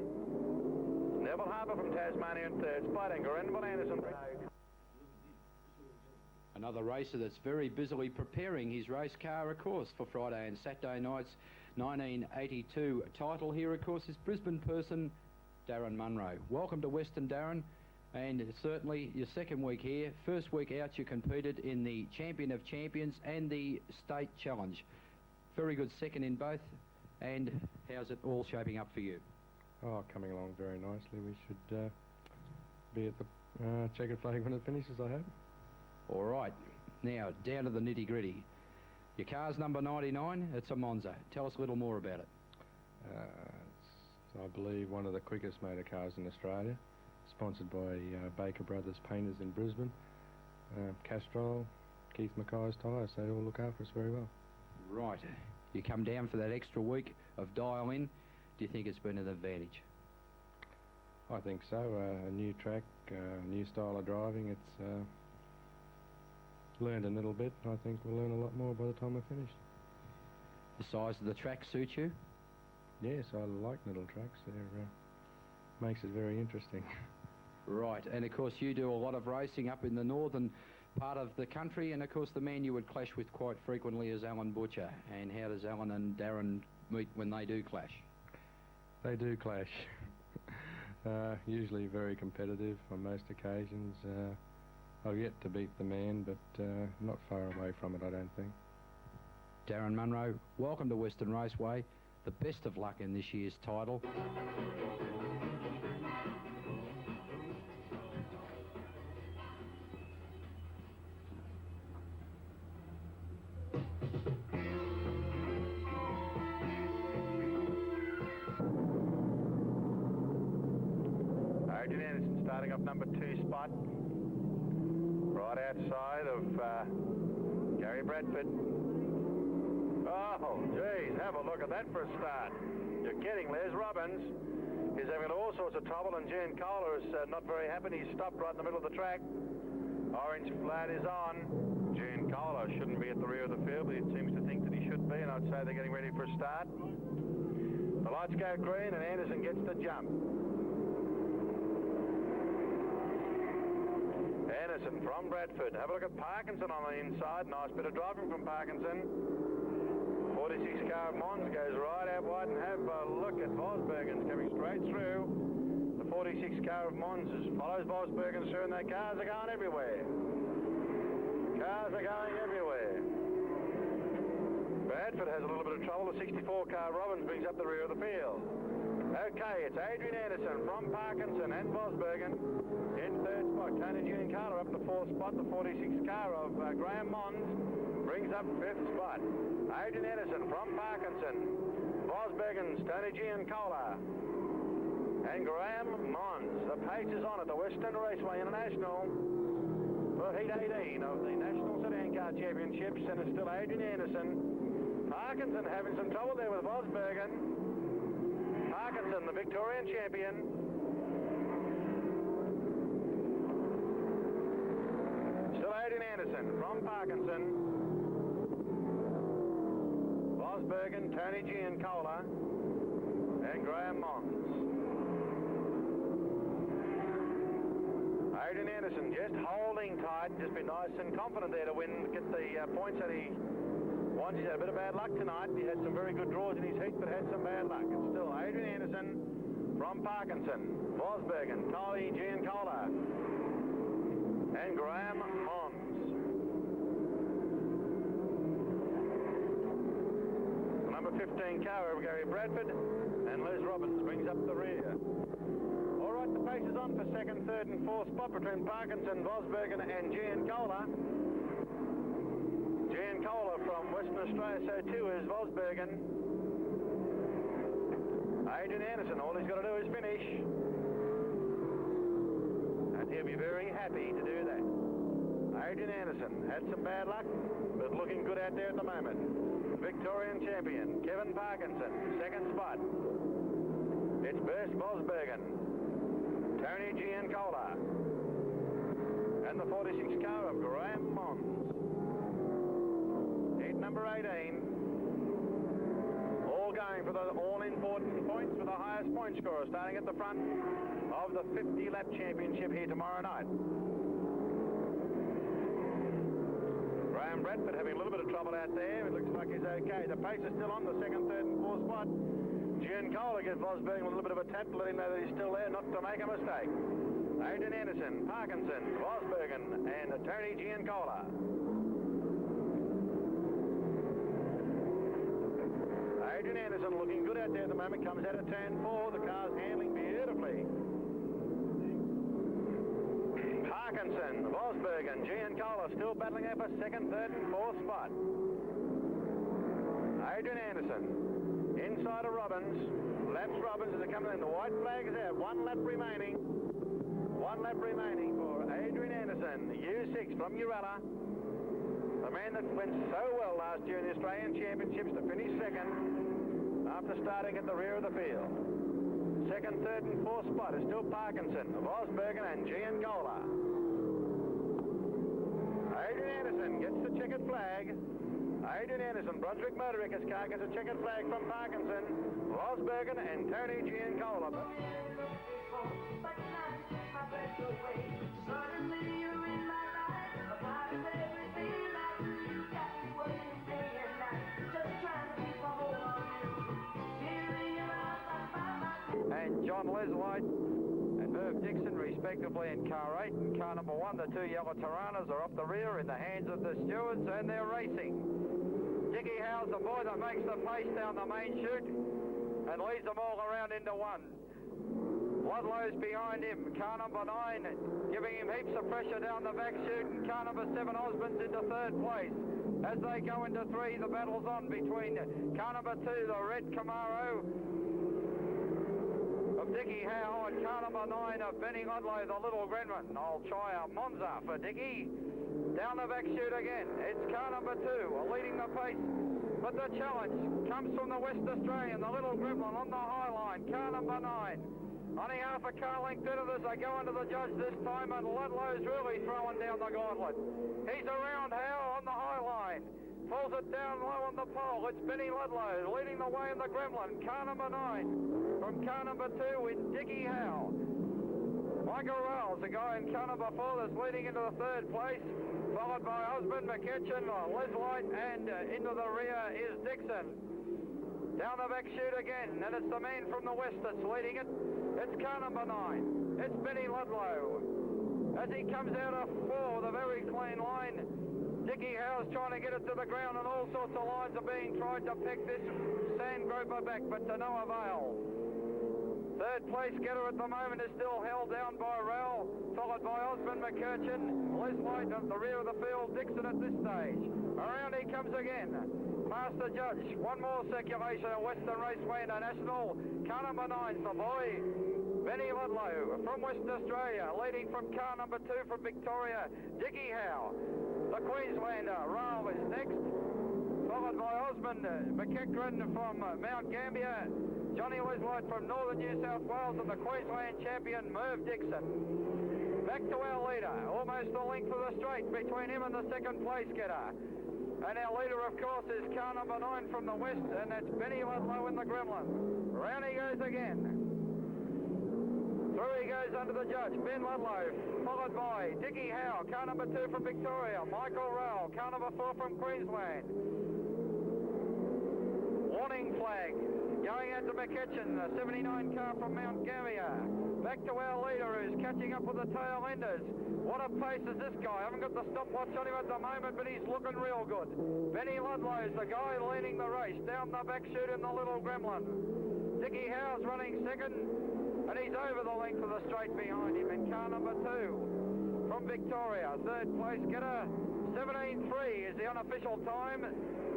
Neville Harper from Tasmania in 3rd spot, and Grenville Anderson. Another racer that's very busily preparing his race car, of course, for Friday and Saturday night's 1982 title here, of course, is Brisbane person Darren Munro. Welcome to Western, Darren, and certainly your 2nd week here. First week out you competed in the Champion of Champions and the State Challenge. Very good 2nd in both, and how's it all shaping up for you? Oh, coming along very nicely. We should be at the checkered flag when it finishes, I hope. All right, now down to the nitty-gritty. Your car's number 99, it's a Monza. Tell us a little more about it. It's, I believe, one of the quickest motor cars in Australia, sponsored by Baker Brothers Painters in Brisbane. Castrol, Keith Mackay's tyres, they all look after us very well. Right, you come down for that extra week of dial-in. Do you think it's been an advantage? I think so. A new track, new style of driving. It's learned a little bit. I think we'll learn a lot more by the time we're finished. The size of the track suits you? Yes, I like little tracks. They're makes it very interesting. Right, and of course you do a lot of racing up in the northern part of the country, and of course the man you would clash with quite frequently is Alan Butcher. And how does Alan and Darren meet when they do clash? They do clash. Usually very competitive on most occasions. I've yet to beat the man, but not far away from it, I don't think. Darren Munro, welcome to Western Raceway. The best of luck in this year's title. Adrian Anderson starting off number 2 spot, right outside of Gary Bradford. Oh, geez, have a look at that for a start. You're kidding. Les Robbins is having all sorts of trouble, and Gene Kohler is not very happy. He's stopped right in the middle of the track. Orange flag is on. Gene Kohler shouldn't be at the rear of the field, but he seems to think that he should be, and I'd say they're getting ready for a start. The lights go green, and Anderson gets the jump. Anderson from Bradford. Have a look at Parkinson on the inside. Nice bit of driving from Parkinson. 46 car of Mons goes right out wide, and have a look at Vosbergen's coming straight through. The 46 car of Mons follows Vosbergen through, and their cars are going everywhere. Cars are going everywhere. Bradford has a little bit of trouble. The 64 car Robbins brings up the rear of the field. Okay, it's Adrian Anderson from Parkinson and Vosbergen in 3rd spot. Tony Giancarlo up in the 4th spot. The 46 car of Graham Mons brings up 5th spot. Adrian Anderson from Parkinson, Vosbergen's Tony Giancarlo, and Graham Mons. The pace is on at the Western Raceway International for Heat 18 of the National Sedan Car Championships, and it's still Adrian Anderson. Parkinson having some trouble there with Vosbergen. Parkinson, the Victorian champion. Still Adrian Anderson from Parkinson. Vosbergen, Tony Giancarlo, and Graham Mons. Adrian Anderson just holding tight, just been nice and confident there to win, get the points that he wants. He's had a bit of bad luck tonight. He had some very good draws in his heat, but had some bad luck. It's still Adrian Anderson from Parkinson, Vosbergen, Tony Giancarlo, and Graham Mons. The number 15 car of Gary Bradford, and Les Robbins brings up the rear. All right, the pace is on for 2nd, 3rd, and 4th spot between Parkinson, Vosbergen, and Giancarlo. Giancarlo from Western Australia, so too is Vosbergen. Adrian Anderson, all he's got to do is finish. And he'll be very happy to do that. Adrian Anderson had some bad luck, but looking good out there at the moment. Victorian champion, Kevin Parkinson, 2nd spot. It's Burst Vosbergen, Tony Giancarlo, and the 46 car of Graham Mons. Heat number 18. All going for the all-important points with the highest point scorer, starting at the front of the 50-lap championship here tomorrow night. Graham Bradford having a little bit of trouble out there. It looks like he's okay. The pace is still on the 2nd, 3rd, and 4th spot. Giancarlo gives Vosbergen a little bit of a tap to let him know that he's still there, not to make a mistake. Adrian Anderson, Parkinson, Vosbergen, and Tony Giancarlo. Adrian Anderson looking good out there at the moment, comes out of turn 4. The car's handling beautifully. Parkinson, Vosbergen, Giancarlo still battling over 2nd, 3rd, and 4th spot. Adrian Anderson inside of Robbins. Laps Robbins as they're coming in. The white flag is out. 1 lap remaining. 1 lap remaining for Adrian Anderson, the U6 from Uralla. The man that went so well last year in the Australian Championships to finish 2nd after starting at the rear of the field. 2nd, 3rd, and 4th spot is still Parkinson, Vosbergen, and Giancarlo. Adrian Anderson gets the checkered flag. Adrian Anderson, Brunswick Motor Wreckers car, gets a checkered flag from Parkinson, Vosbergen, and Tony Giancarlo. And John Leslie respectively in car 8 and car number 1. The two yellow Tiranas are off the rear in the hands of the stewards, and they're racing. Dickie Howe's the boy that makes the pace down the main chute and leads them all around into 1. Ludlow's behind him, car number 9 giving him heaps of pressure down the back chute, and car number 7 Osmond's into 3rd place. As they go into 3, the battle's on between car number 2, the red Camaro of Dickie Howe, and car number 9 of Benny Ludlow, the little Gremlin. I'll try a Monza for Dickie. Down the back chute again, it's car number 2 leading the pace, but the challenge comes from the West Australian, the little Gremlin on the high line, car number 9. Only half a car length better as they go into the judge this time, and Ludlow's really throwing down the gauntlet. He's around Howe on the high line. Pulls it down low on the pole. It's Benny Ludlow leading the way in the Gremlin. Car number 9 from car number 2 in Dickie Howe. Michael Rowell's the guy in car number 4 that's leading into the 3rd place, followed by Osmond, McKitchen, Les Light, and into the rear is Dixon. Down the back chute again, and it's the man from the west that's leading it. It's car number 9. It's Benny Ludlow. As he comes out of 4 with a very clean line, Dickie Howe's trying to get it to the ground, and all sorts of lines are being tried to pick this sand groper back, but to no avail. 3rd place getter at the moment is still held down by Rowell, followed by Osmond, McKirchen, Les Light at the rear of the field, Dixon at this stage. Around he comes again. Past the judge, one more circulation at Western Raceway International. Car number 9's the boy, Benny Ludlow from Western Australia, leading from car number 2 from Victoria, Dickie Howe. The Queenslander, Rowell is next, followed by Osmond McEachran from Mount Gambier, Johnny Leslight from Northern New South Wales, and the Queensland champion, Merv Dixon. Back to our leader, almost a length of the straight between him and the 2nd place getter. And our leader, of course, is car number 9 from the west, and that's Benny Ludlow in the Gremlin. Round he goes again. Through he goes under the judge, Ben Ludlow, followed by Dickie Howe, car number 2 from Victoria, Michael Rowell, car number 4 from Queensland. Warning flag going out to McKitchen, the 79 car from Mount Gambier. Back to our leader, who's catching up with the tail enders. What a pace is this guy. I haven't got the stopwatch on him at the moment, but he's looking real good. Benny Ludlow's the guy leading the race down the back chute in the little Gremlin. Dickie Howe's running 2nd, and he's over the length of the straight behind him in car number 2 from Victoria. 3rd place getter, 17.3 is the unofficial time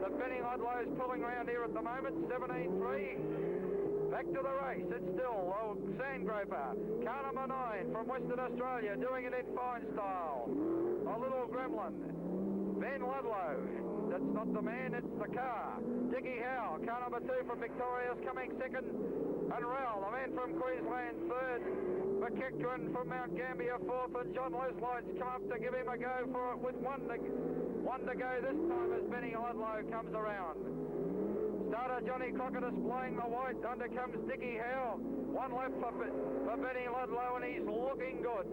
that Benny Ludlow's pulling around here at the moment, 17.3. Back to the race, it's still Sand Groper, car number 9 from Western Australia, doing it in fine style. A little Gremlin, Ben Ludlow, that's not the man, it's the car. Dickie Howe, car number 2 from Victoria, is coming 2nd, and Rowell, the man from Queensland, 3rd. McEachran from Mount Gambier, 4th, and John Leslight's come up to give him a go for it with one to go this time as Benny Ludlow comes around. Starter Johnny Crocker displaying the white. Under comes Dickie Howe. One left for Benny Ludlow, and he's looking good.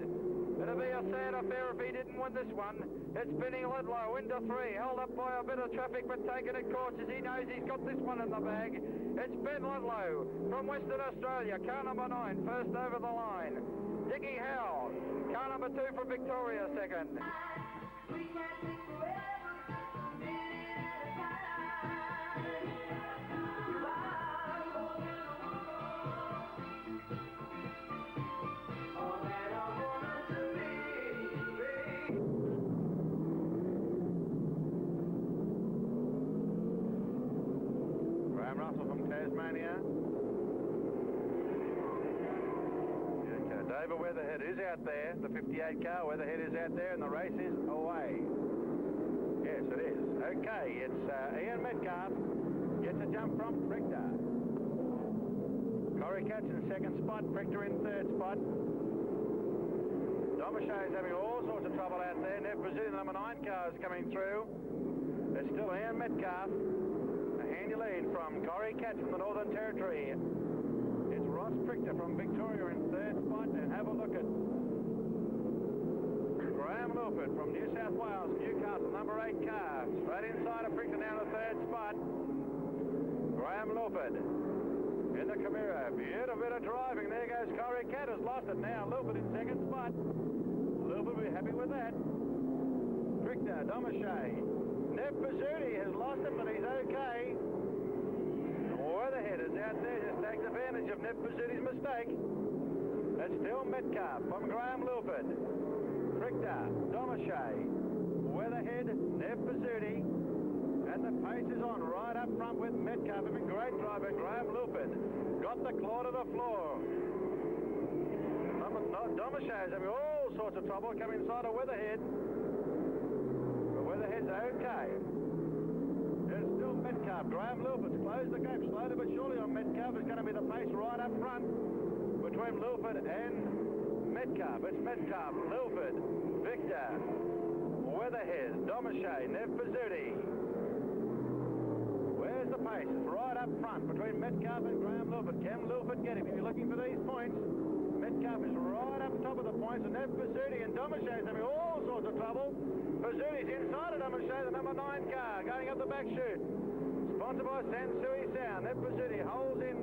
It'll be a sad affair if he didn't win this one. It's Benny Ludlow into 3, held up by a bit of traffic, but taking it cautious. He knows he's got this one in the bag. It's Ben Ludlow from Western Australia, car number 9, first over the line. Dickie Howe, car number 2 from Victoria, 2nd. Tasmania. Okay, David Weatherhead is out there. The 58 car, Weatherhead is out there, and the race is away. Yes, it is. Okay, it's Ian Metcalf gets a jump from Prichter. Corey Katz in 2nd spot, Prichter in 3rd spot. Domichaux is having all sorts of trouble out there. Nev Brazil, the number 9 car, is coming through. It's still Ian Metcalf. Handy lead from Corey Katz from the Northern Territory. It's Ross Prichter from Victoria in 3rd spot, and have a look at Graham Lupert from New South Wales, Newcastle, number 8 car. Straight inside of Prichter now to 3rd spot. Graham Lupert in the Camaro. Beautiful bit of driving. There goes Corey Cat, has lost it now. Lilford in second spot. Lilford will be happy with that. Richter, Domache. Nev Pizzuti has lost it, but he's okay. Weatherhead is out there, just takes advantage of Nev Pizzuti's mistake. That's still Metcalf from Graham Lilford. Richter, Domache. Weatherhead, Nev Pizzuti. And the pace is on right up front with Metcalf. Having great driver, Graham Lilford. Got the claw to the floor. Domache is having all sorts of trouble coming inside of Weatherhead. But Weatherhead's okay. There's still Metcalf. Graham Lilford's closed the gap slowly but surely on Metcalf. It's going to be the pace right up front between Lilford and Metcalf. It's Metcalf, Lilford, Victor, Weatherhead, Domache, Nev Pizzuti. Where's the pace? It's right up front between Metcalf and Graham Lilford. Can Lilford get him? If you're looking for these points, Metcalf is right up top of the points, and Nev Pizzuti and Domache is having all sorts of trouble. Pizzuti's inside of Domache, the number 9 car, going up the back chute. Sponsored by Sansui Sound. Nev Pizzuti holds in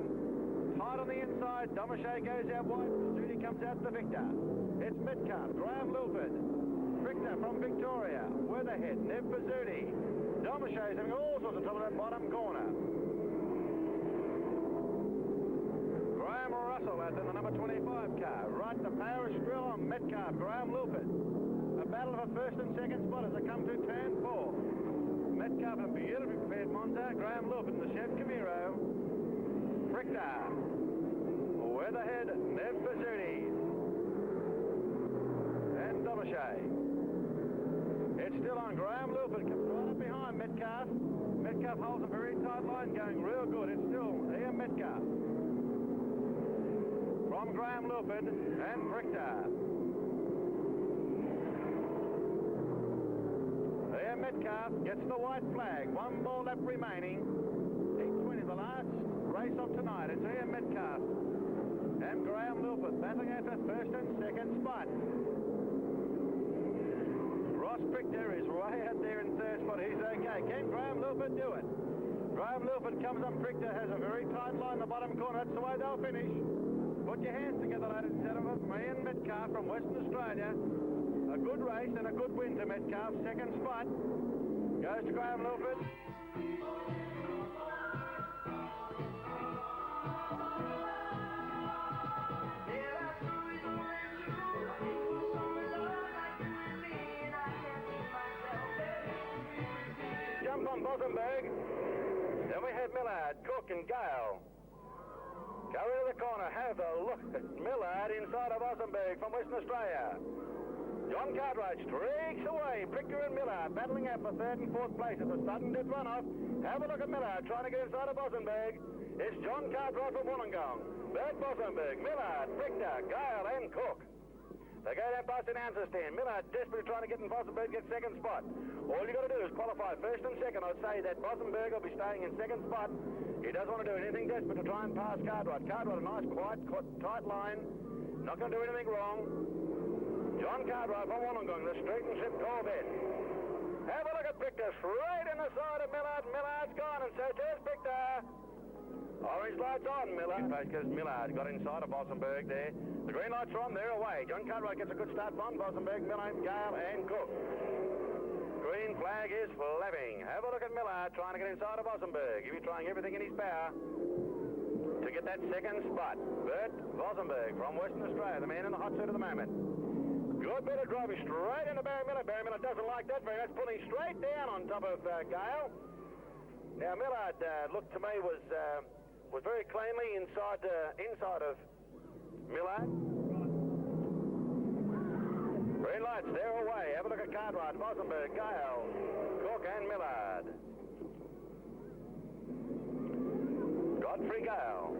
tight on the inside. Domache goes out wide. Pizzuti comes out to Victor. It's Metcalf, Graham Lilford, Victor from Victoria, Weatherhead, Nev Pizzuti. Domache is having all sorts of trouble in that bottom corner. Graham Russell out in the number 25 car. Right to power strill on Metcalf, Graham Lilford. A battle for first and second spot as they come to turn 4. Metcalf and beautifully prepared Monza. Graham Lilford in the Chev Camaro. Richter, Weatherhead, Nev Pizzuti, and Domache. It's still on. Graham Lilford comes right up behind Metcalf. Metcalf holds a very tight line going real good. It's still Ian Metcalf from Graham Lilford and Richter. Ian Metcalf gets the white flag. One more lap remaining. T20, the last race of tonight. It's Ian Metcalf and Graham Lilford battling out for first and second spot. Ross Prichter is way out there in third spot. He's okay. Can Graham Lilford do it? Graham Lilford comes on. Prichter has a very tight line in the bottom corner. That's the way they'll finish. Put your hands together, ladies and gentlemen. Ian Metcalf from Western Australia. A good race and a good win to Metcalf. Second spot goes to Graham Lilford. Jump on Bosenberg. Then we have Millard, Cook and Gale. Go into the corner, have a look at Millard inside of Bosenberg from Western Australia. John Cartwright streaks away. Prichter and Millard battling out for third and fourth place. It's a sudden dead runoff. Have a look at Millard trying to get inside of Bosenberg. It's John Cartwright from Wollongong. Bert Bosenberg, Millard, Prichter, Gale and Cook. They go down past the announcer's stand. Millard desperately trying to get in Bosenberg, get second spot. All you got to do is qualify first and second. I'd say that Bosenberg will be staying in second spot. He doesn't want to do anything desperate to try and pass Cartwright. Cartwright, a nice, quiet, tight line. Not going to do anything wrong. John Cartwright from Wollongong, the street and ship Corvette. Have a look at Prichter, straight in the side of Millard. Millard's gone, and so there's Prichter. Orange lights on, Millard. Because Millard got inside of Bosenberg there. The green lights are on, they're away. John Cartwright gets a good start from Bosenberg, Millard, Gale and Cook. Green flag is flapping. Have a look at Millard trying to get inside of Bosenberg. He'll be trying everything in his power to get that second spot. Bert Bosenberg from Western Australia, the man in the hot seat at the moment. Good bit of driving straight into Barry Miller. Barry Miller doesn't like that very much, pulling straight down on top of Gale. Now Millard looked to me was very cleanly inside of Millard. Green lights, they're away. Have a look at Cartwright, Bosenberg, Gale, Cook and Millard. Godfrey Gale.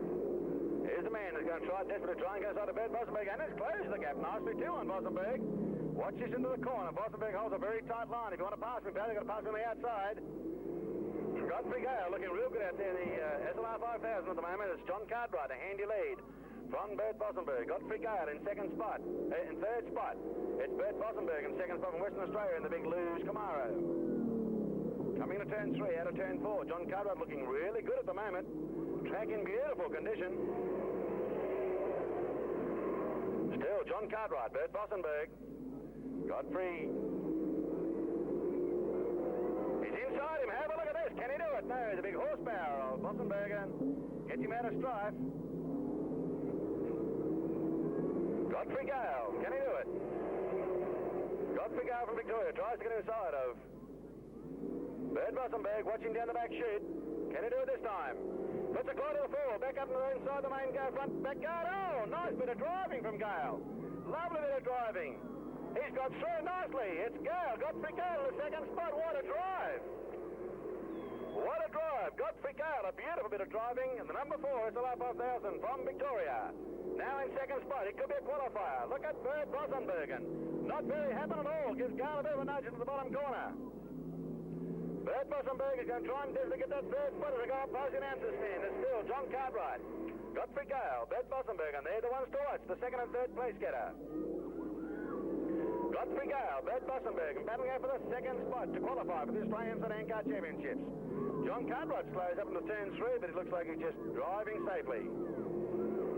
Here's the man who's going to try desperately to try and go inside of Bert Bosenberg, and it's closed the gap nicely too on Bosenberg. Watch this into the corner. Bosenberg holds a very tight line. If you want to pass me, pal, you've got to pass me on the outside. Godfrey Gale looking real good out there in the SLR 5000 at the moment. It's John Cartwright, a handy lead from Bert Bosenberg. Godfrey Gale in second spot, in third spot. It's Bert Bosenberg in second spot from Western Australia in the big Luz Camaro. Coming to turn 3 out of turn 4. John Cartwright looking really good at the moment. Track in beautiful condition. Still, John Cartwright, Bert Bossenberg. Godfrey. He's inside him. Have a look at this. Can he do it? No, the big horsepower of Bossenberg gets him out of strife. Godfrey Gale. Can he do it? Godfrey Gale from Victoria tries to get inside of Bert Bossenberg, watching down the back chute. Can he do it this time? Puts a claw to the fore, back up to the inside the main go front, back guard. Oh, nice bit of driving from Gale. Lovely bit of driving. He's got through nicely. It's Gale, Godfrey Gale in the second spot. What a drive. What a drive. Godfrey Gale, a beautiful bit of driving. And the number 4 is the lap 5000 from Victoria. Now in second spot, it could be a qualifier. Look at Bert Bossenbergen. Not very happy at all. Gives Gale a bit of a nudge into the bottom corner. Bert Bossenberg is going to try and desperately get that third spot as we go up past the announcer's stand. It's still John Cartwright, Godfrey Gale, Bert Bossenberg, and they're the ones to watch, the second and third place getter. Godfrey Gale, Bert Bossenberg, and battling out for the second spot to qualify for the Australian Sedan Car Championships. John Cartwright slows up into turn 3, but it looks like he's just driving safely.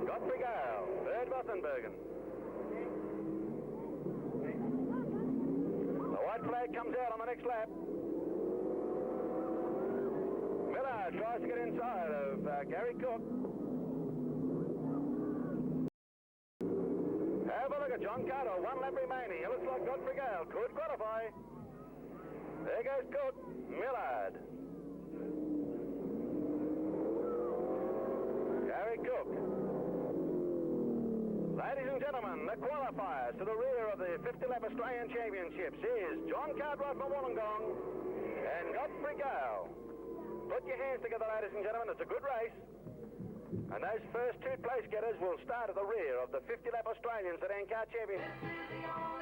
Godfrey Gale, Bert Bossenberg. The white flag comes out on the next lap. Miller tries to get inside of Gary Cook. Have a look at John Carter, 1 lap remaining. It looks like Godfrey Gale could qualify. There goes Cook, Millard. Gary Cook. Ladies and gentlemen, the qualifiers to the rear of the 50-lap Australian Championships is John Cartwright from Wollongong and Godfrey Gale. Put your hands together, ladies and gentlemen. It's a good race. And those first 2 place getters will start at the rear of the 50-lap Australian Sedan Car Championships.